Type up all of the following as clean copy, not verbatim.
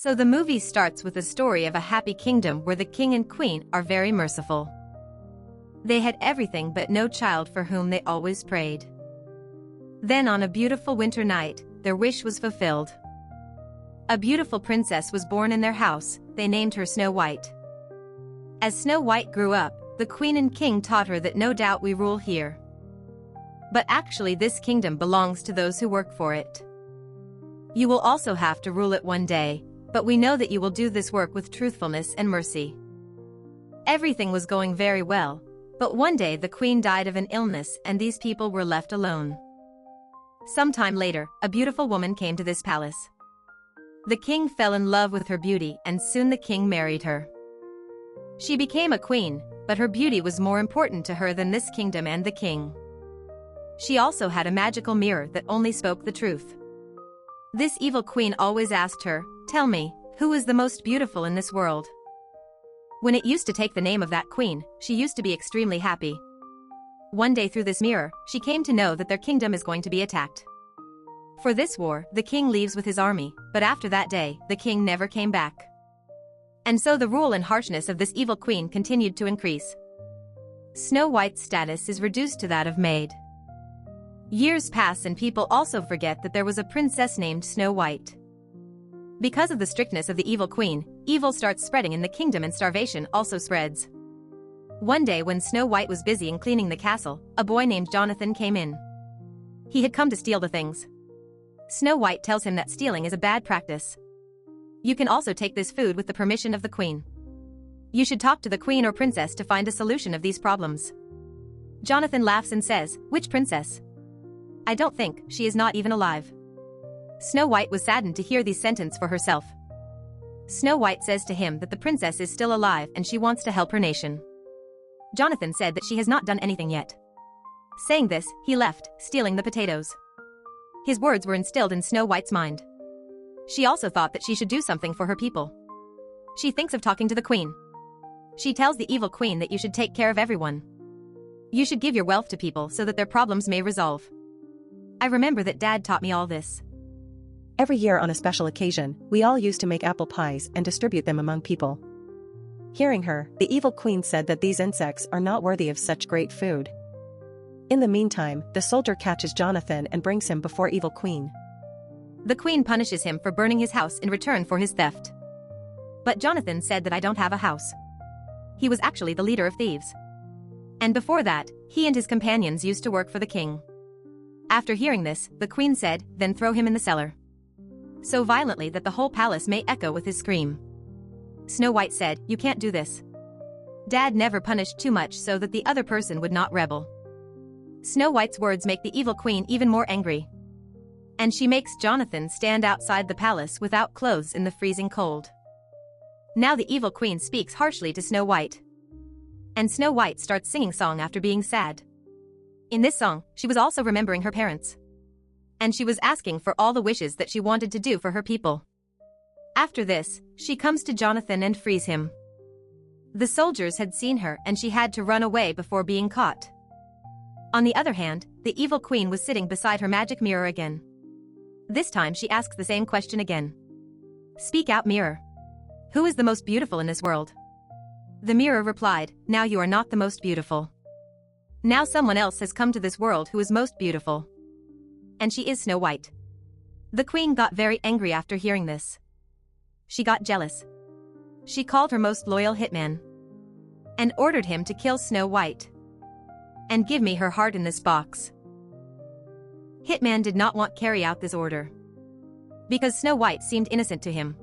So the movie starts with a story of a happy kingdom where the king and queen are very merciful. They had everything but no child for whom they always prayed. Then on a beautiful winter night, their wish was fulfilled. A beautiful princess was born in their house. They named her Snow White. As Snow White grew up, the queen and king taught her that no doubt we rule here. But actually this kingdom belongs to those who work for it. You will also have to rule it one day, but we know that you will do this work with truthfulness and mercy. Everything was going very well, but one day the queen died of an illness and these people were left alone. Sometime later, a beautiful woman came to this palace. The king fell in love with her beauty and soon the king married her. She became a queen, but her beauty was more important to her than this kingdom and the king. She also had a magical mirror that only spoke the truth. This evil queen always asked her, "Tell me, who is the most beautiful in this world?" When it used to take the name of that queen, she used to be extremely happy. One day through this mirror, she came to know that their kingdom is going to be attacked. For this war, the king leaves with his army, but after that day, the king never came back. And so the rule and harshness of this evil queen continued to increase. Snow White's status is reduced to that of maid. Years pass and people also forget that there was a princess named Snow White. Because of the strictness of the evil queen, evil starts spreading in the kingdom and starvation also spreads. One day when Snow White was busy in cleaning the castle, a boy named Jonathan came in. He had come to steal the things. Snow White tells him that stealing is a bad practice. You can also take this food with the permission of the queen. You should talk to the queen or princess to find a solution of these problems. Jonathan laughs and says, "Which princess? I don't think she is not even alive." Snow White was saddened to hear these sentences for herself. Snow White says to him that the princess is still alive and she wants to help her nation. Jonathan said that she has not done anything yet. Saying this, he left, stealing the potatoes. His words were instilled in Snow White's mind. She also thought that she should do something for her people. She thinks of talking to the queen. She tells the evil queen that you should take care of everyone. You should give your wealth to people so that their problems may resolve. I remember that Dad taught me all this. Every year on a special occasion, we all used to make apple pies and distribute them among people. Hearing her, the evil queen said that these insects are not worthy of such great food. In the meantime, the soldier catches Jonathan and brings him before evil queen. The queen punishes him for burning his house in return for his theft. But Jonathan said that I don't have a house. He was actually the leader of thieves. And before that, he and his companions used to work for the king. After hearing this, the queen said, "Then throw him in the cellar." So violently that the whole palace may echo with his scream. Snow White said, "You can't do this." Dad never punished too much so that the other person would not rebel. Snow White's words make the evil queen even more angry. And she makes Jonathan stand outside the palace without clothes in the freezing cold. Now the evil queen speaks harshly to Snow White. And Snow White starts singing song after being sad. In this song, she was also remembering her parents. And she was asking for all the wishes that she wanted to do for her people. After this, she comes to Jonathan and frees him. The soldiers had seen her and she had to run away before being caught. On the other hand, the evil queen was sitting beside her magic mirror again. This time she asks the same question again. "Speak out, mirror. Who is the most beautiful in this world?" The mirror replied, "Now you are not the most beautiful. Now someone else has come to this world who is most beautiful. And she is Snow White." The queen got very angry after hearing this. She got jealous. She called her most loyal hitman and ordered him to kill Snow White and give me her heart in this box. Hitman did not want to carry out this order because Snow White seemed innocent to him.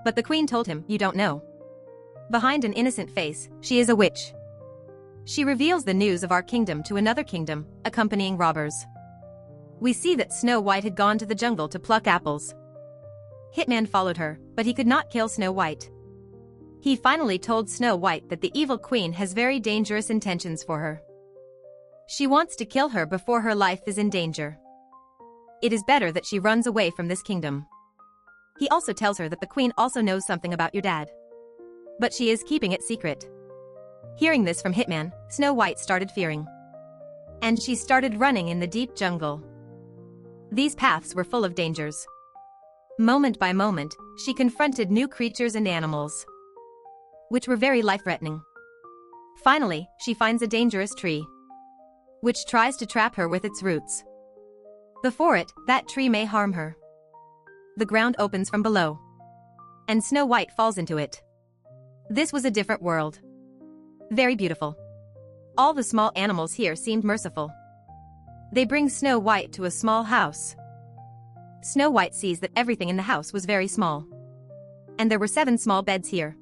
But the queen told him, "You don't know. Behind an innocent face, she is a witch." She reveals the news of our kingdom to another kingdom, accompanying robbers. We see that Snow White had gone to the jungle to pluck apples. Hitman followed her, but he could not kill Snow White. He finally told Snow White that the evil queen has very dangerous intentions for her. She wants to kill her before her life is in danger. It is better that she runs away from this kingdom. He also tells her that the queen also knows something about your dad. But she is keeping it secret. Hearing this from Hitman, Snow White started fearing. And she started running in the deep jungle. These paths were full of dangers. Moment by moment, she confronted new creatures and animals, which were very life-threatening. Finally, she finds a dangerous tree, which tries to trap her with its roots. Before it, that tree may harm her. The ground opens from below, and Snow White falls into it. This was a different world. Very beautiful. All the small animals here seemed merciful. They bring Snow White to a small house. Snow White sees that everything in the house was very small, and there were 7 small beds here.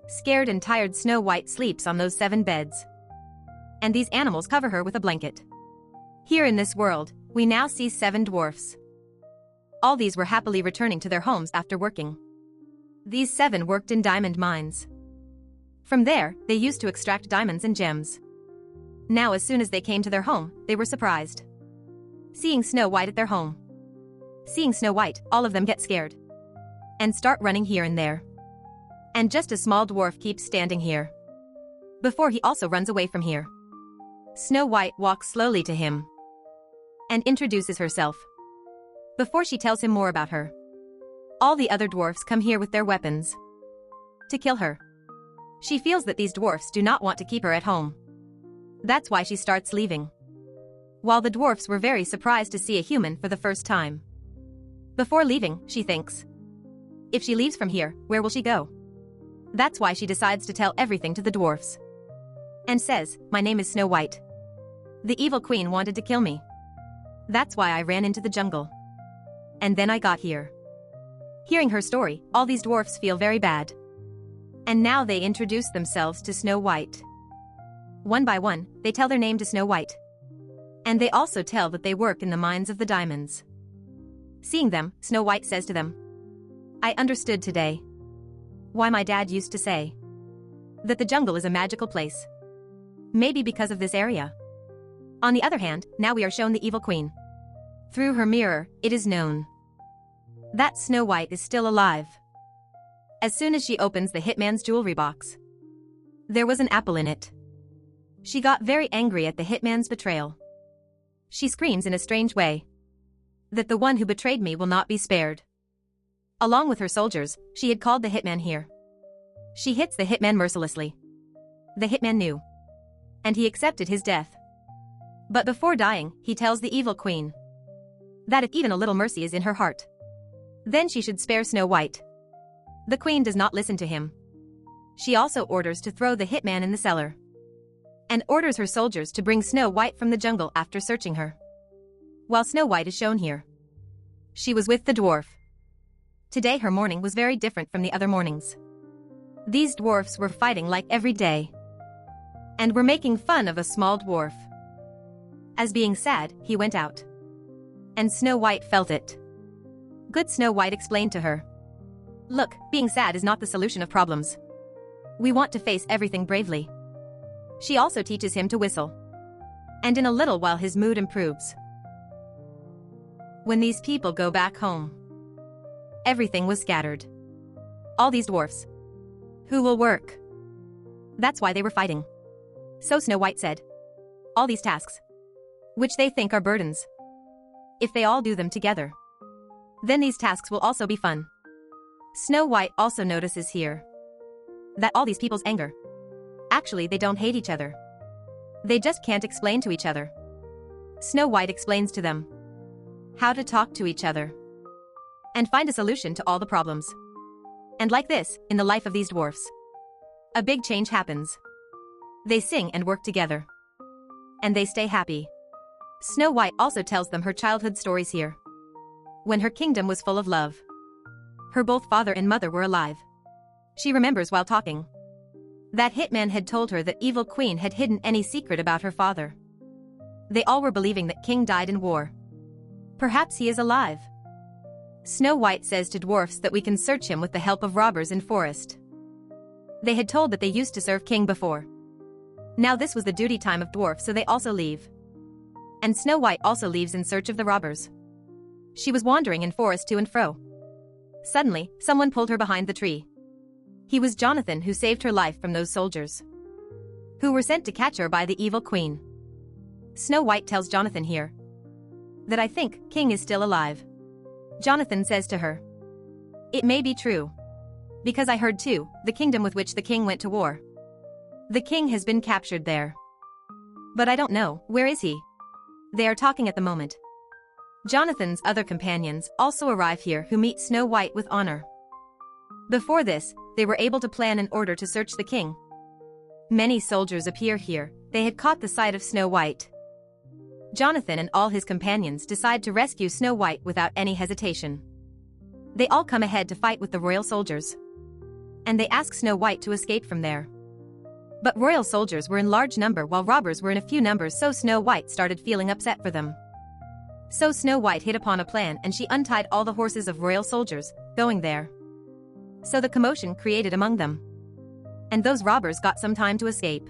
Scared and tired, Snow White sleeps on those 7 beds, and these animals cover her with a blanket. Here in this world, we now see 7 dwarfs. All these were happily returning to their homes after working. These 7 worked in diamond mines. From there, they used to extract diamonds and gems. Now, as soon as they came to their home, they were surprised seeing Snow White at their home. Seeing Snow White, all of them get scared and start running here and there. And just a small dwarf keeps standing here. Before he also runs away from here. Snow White walks slowly to him and introduces herself. Before she tells him more about her, all the other dwarfs come here with their weapons to kill her. She feels that these dwarfs do not want to keep her at home. That's why she starts leaving. While the dwarfs were very surprised to see a human for the first time. Before leaving, she thinks, if she leaves from here, where will she go? That's why she decides to tell everything to the dwarfs. And says, my name is Snow White. The evil queen wanted to kill me. That's why I ran into the jungle. And then I got here. Hearing her story, all these dwarfs feel very bad. And now they introduce themselves to Snow White. One by one, they tell their name to Snow White. And they also tell that they work in the mines of the diamonds. Seeing them, Snow White says to them, I understood today why my dad used to say that the jungle is a magical place. Maybe because of this area. On the other hand, now we are shown the evil queen. Through her mirror, it is known that Snow White is still alive. As soon as she opens the hitman's jewelry box, there was an apple in it. She got very angry at the hitman's betrayal. She screams in a strange way that the one who betrayed me will not be spared. Along with her soldiers, she had called the hitman here. She hits the hitman mercilessly. The hitman knew, and he accepted his death. But before dying, he tells the evil queen that if even a little mercy is in her heart, then she should spare Snow White. The queen does not listen to him. She also orders to throw the hitman in the cellar, and orders her soldiers to bring Snow White from the jungle after searching her. While Snow White is shown here, she was with the dwarf. Today her morning was very different from the other mornings. These dwarfs were fighting like every day, and were making fun of a small dwarf. As being sad, he went out, and Snow White felt it. Good Snow White explained to her, look, being sad is not the solution of problems. We want to face everything bravely. She also teaches him to whistle, and in a little while his mood improves. When these people go back home, everything was scattered. All these dwarfs. Who will work? That's why they were fighting. So Snow White said, all these tasks, which they think are burdens, if they all do them together, then these tasks will also be fun. Snow White also notices here that all these people's anger, actually they don't hate each other. They just can't explain to each other. Snow White explains to them how to talk to each other and find a solution to all the problems. And like this, in the life of these dwarfs, a big change happens. They sing and work together, and they stay happy. Snow White also tells them her childhood stories here. When her kingdom was full of love, her both father and mother were alive. She remembers while talking that hitman had told her that evil queen had hidden any secret about her father. They all were believing that king died in war. Perhaps he is alive. Snow White says to dwarfs that we can search him with the help of robbers in forest. They had told that they used to serve king before. Now this was the duty time of dwarfs, so they also leave. And Snow White also leaves in search of the robbers. She was wandering in forest to and fro. Suddenly, someone pulled her behind the tree. He was Jonathan, who saved her life from those soldiers who were sent to catch her by the evil queen. Snow White tells Jonathan here that I think king is still alive. Jonathan says to her, It may be true. Because I heard too, the kingdom with which the king went to war. The king has been captured there. But I don't know, where is he? They are talking at the moment. Jonathan's other companions also arrive here who meet Snow White with honor. Before this, they were able to plan an order to search the king. Many soldiers appear here, they had caught the sight of Snow White. Jonathan and all his companions decide to rescue Snow White without any hesitation. They all come ahead to fight with the royal soldiers. And they ask Snow White to escape from there. But royal soldiers were in large number while robbers were in a few numbers, so Snow White started feeling upset for them. So Snow White hit upon a plan and she untied all the horses of royal soldiers, going there. So the commotion created among them. And those robbers got some time to escape.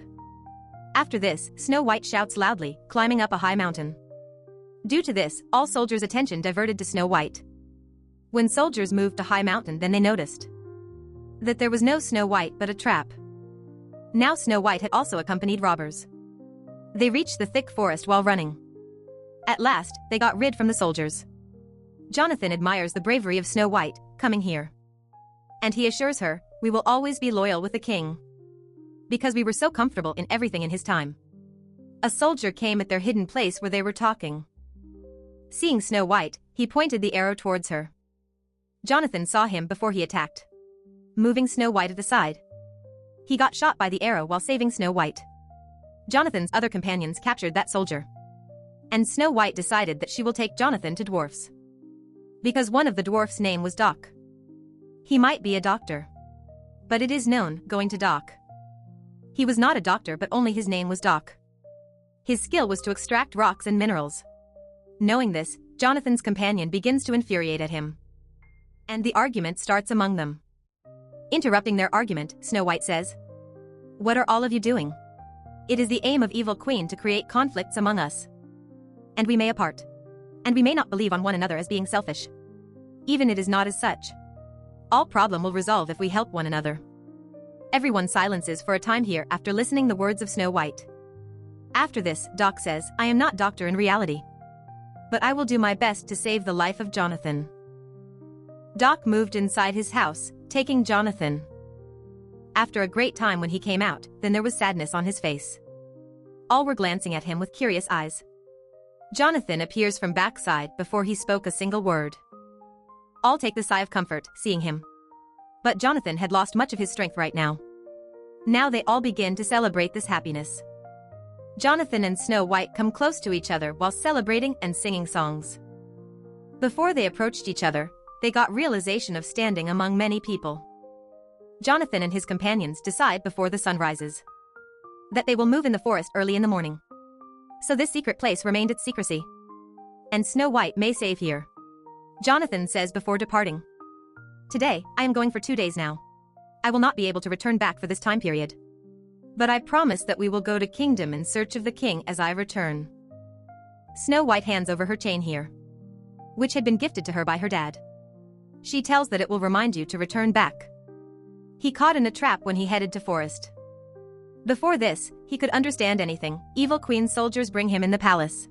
After this, Snow White shouts loudly, climbing up a high mountain. Due to this, all soldiers' attention diverted to Snow White. When soldiers moved to high mountain, then they noticed that there was no Snow White but a trap. Now Snow White had also accompanied robbers. They reached the thick forest while running. At last, they got rid from the soldiers. Jonathan admires the bravery of Snow White, coming here. And he assures her, we will always be loyal with the king. Because we were so comfortable in everything in his time. A soldier came at their hidden place where they were talking. Seeing Snow White, he pointed the arrow towards her. Jonathan saw him before he attacked, moving Snow White at the side. He got shot by the arrow while saving Snow White. Jonathan's other companions captured that soldier. And Snow White decided that she will take Jonathan to dwarfs. Because one of the dwarfs' name was Doc. He might be a doctor. But it is known, going to Doc. He was not a doctor but only his name was Doc. His skill was to extract rocks and minerals. Knowing this, Jonathan's companion begins to infuriate at him. And the argument starts among them. Interrupting their argument, Snow White says, "What are all of you doing? It is the aim of Evil Queen to create conflicts among us. And we may apart. And we may not believe on one another as being selfish. Even it is not as such. All problem will resolve if we help one another." Everyone silences for a time here after listening the words of Snow White. After this, Doc says, "I am not doctor in reality. But I will do my best to save the life of Jonathan." Doc moved inside his house, taking Jonathan. After a great time when he came out, then there was sadness on his face. All were glancing at him with curious eyes. Jonathan appears from backside before he spoke a single word. All take the sigh of comfort, seeing him. But Jonathan had lost much of his strength right now. Now they all begin to celebrate this happiness. Jonathan and Snow White come close to each other while celebrating and singing songs. Before they approached each other, they got realization of standing among many people. Jonathan and his companions decide before the sun rises that they will move in the forest early in the morning. So this secret place remained its secrecy. And Snow White may save here. Jonathan says before departing, "Today, I am going for 2 days now. I will not be able to return back for this time period. But I promise that we will go to kingdom in search of the king as I return." Snow White hands over her chain here, which had been gifted to her by her dad. She tells that it will remind you to return back. He caught in a trap when he headed to forest. Before this, he could understand anything. Evil Queen's soldiers bring him in the palace.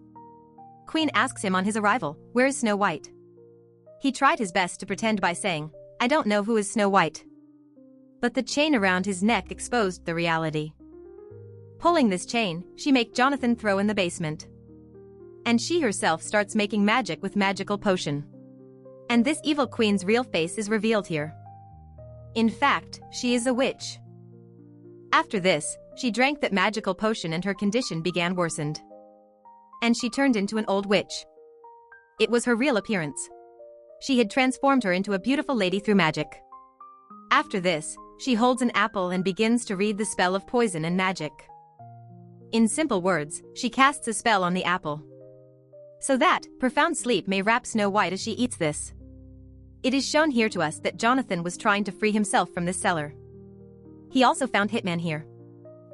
Queen asks him on his arrival, "Where is Snow White?" He tried his best to pretend by saying, "I don't know who is Snow White." But the chain around his neck exposed the reality. Pulling this chain, she makes Jonathan throw in the basement. And she herself starts making magic with magical potion. And this evil queen's real face is revealed here. In fact, she is a witch. After this, she drank that magical potion and her condition began worsened. And she turned into an old witch. It was her real appearance. She had transformed her into a beautiful lady through magic. After this, she holds an apple and begins to read the spell of poison and magic. In simple words, she casts a spell on the apple. So that, profound sleep may wrap Snow White as she eats this. It is shown here to us that Jonathan was trying to free himself from this cellar. He also found Hitman here.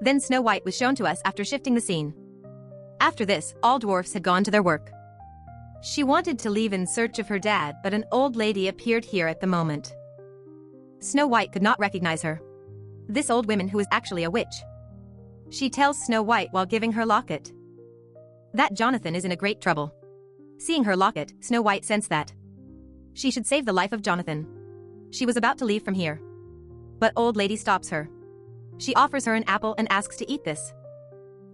Then Snow White was shown to us after shifting the scene. After this, all dwarfs had gone to their work. She wanted to leave in search of her dad, but an old lady appeared here at the moment. Snow White could not recognize her. This old woman who is actually a witch. She tells Snow White while giving her locket that Jonathan is in a great trouble. Seeing her locket, Snow White sensed that she should save the life of Jonathan. She was about to leave from here. But old lady stops her. She offers her an apple and asks to eat this.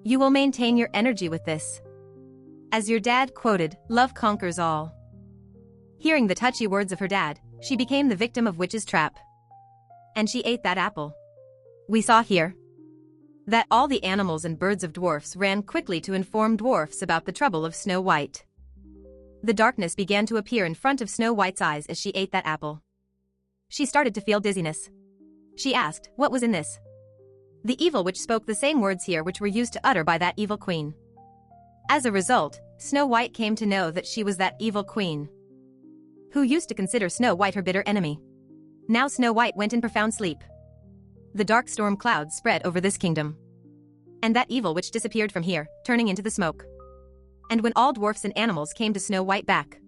You will maintain your energy with this. As your dad quoted, love conquers all. Hearing the touchy words of her dad, she became the victim of Witch's trap. And she ate that apple. We saw here that all the animals and birds of dwarfs ran quickly to inform dwarfs about the trouble of Snow White. The darkness began to appear in front of Snow White's eyes as she ate that apple. She started to feel dizziness. She asked, what was in this? The evil witch spoke the same words here which were used to utter by that evil queen. As a result, Snow White came to know that she was that evil queen, who used to consider Snow White her bitter enemy. Now Snow White went in profound sleep. The dark storm clouds spread over this kingdom. And that evil witch disappeared from here, turning into the smoke. And when all dwarfs and animals came to Snow White back,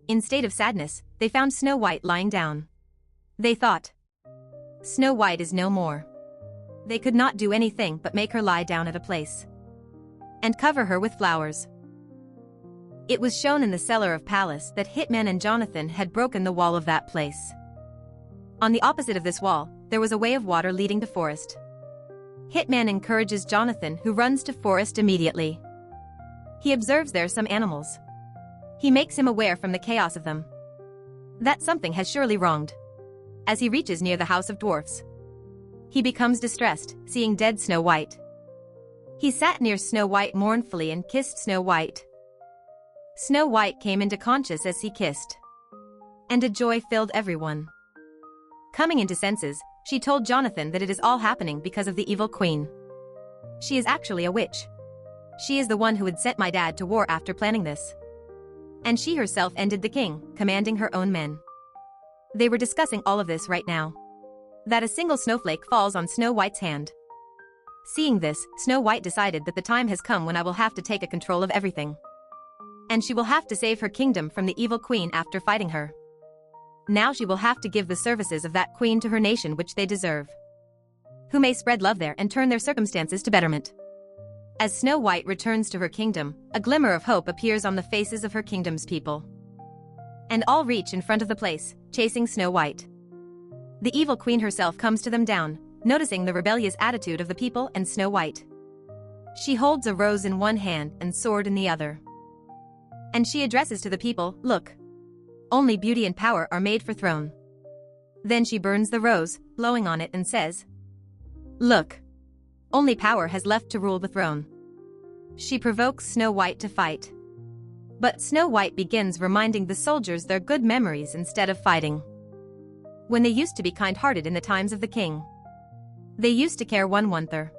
in state of sadness, they found Snow White lying down. They thought, Snow White is no more. They could not do anything but make her lie down at a place and cover her with flowers. It was shown in the cellar of palace that Hitman and Jonathan had broken the wall of that place. On the opposite of this wall, there was a way of water leading to forest. Hitman encourages Jonathan, who runs to forest immediately. He observes there some animals. He makes him aware from the chaos of them that something has surely wronged. As he reaches near the house of dwarfs, he becomes distressed, seeing dead Snow White. He sat near Snow White mournfully and kissed Snow White. Snow White came into conscious as he kissed, and a joy filled everyone. Coming into senses, she told Jonathan that it is all happening because of the evil queen. She is actually a witch. She is the one who had sent my dad to war after planning this. And she herself ended the king, commanding her own men. They were discussing all of this right now. That a single snowflake falls on Snow White's hand. Seeing this, Snow White decided that the time has come when I will have to take a control of everything. And she will have to save her kingdom from the evil queen after fighting her. Now she will have to give the services of that queen to her nation which they deserve, who may spread love there and turn their circumstances to betterment. As Snow White returns to her kingdom, a glimmer of hope appears on the faces of her kingdom's people. And all reach in front of the place, chasing Snow White. The evil queen herself comes to them down, noticing the rebellious attitude of the people and Snow White. She holds a rose in one hand and sword in the other. And she addresses to the people, look. Only beauty and power are made for throne. Then she burns the rose, blowing on it and says, look. Only power has left to rule the throne. She provokes Snow White to fight. But Snow White begins reminding the soldiers their good memories instead of fighting. When they used to be kind-hearted in the times of the king. They used to care one another.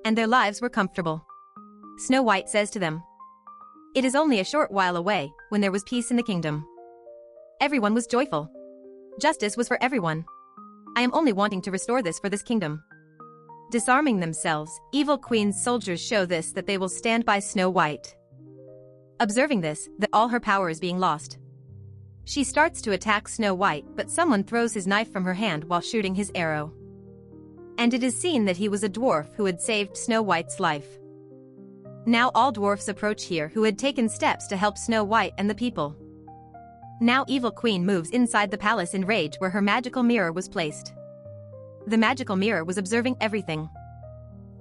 And their lives were comfortable. Snow White says to them, it is only a short while away, when there was peace in the kingdom. Everyone was joyful. Justice was for everyone. I am only wanting to restore this for this kingdom. Disarming themselves, evil queen's soldiers show this that they will stand by Snow White. Observing this, that all her power is being lost. She starts to attack Snow White, but someone throws his knife from her hand while shooting his arrow. And it is seen that he was a dwarf who had saved Snow White's life. Now all dwarfs approach here who had taken steps to help Snow White and the people. Now evil queen moves inside the palace in rage where her magical mirror was placed. The magical mirror was observing everything.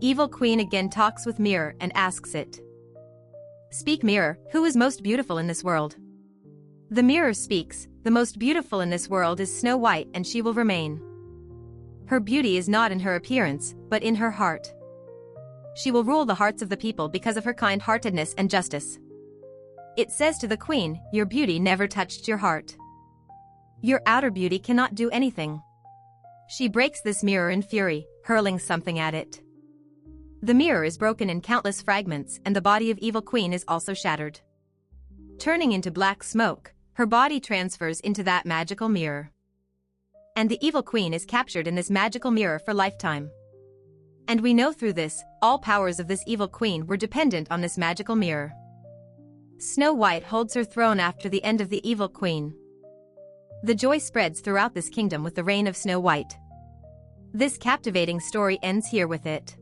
Evil queen again talks with mirror and asks it. Speak mirror, who is most beautiful in this world? The mirror speaks, the most beautiful in this world is Snow White and she will remain. Her beauty is not in her appearance, but in her heart. She will rule the hearts of the people because of her kind-heartedness and justice. It says to the queen, your beauty never touched your heart. Your outer beauty cannot do anything. She breaks this mirror in fury, hurling something at it. The mirror is broken in countless fragments and the body of evil queen is also shattered. Turning into black smoke, her body transfers into that magical mirror. And the evil queen is captured in this magical mirror for lifetime. And we know through this, all powers of this evil queen were dependent on this magical mirror. Snow White holds her throne after the end of the evil queen. The joy spreads throughout this kingdom with the reign of Snow White. This captivating story ends here with it.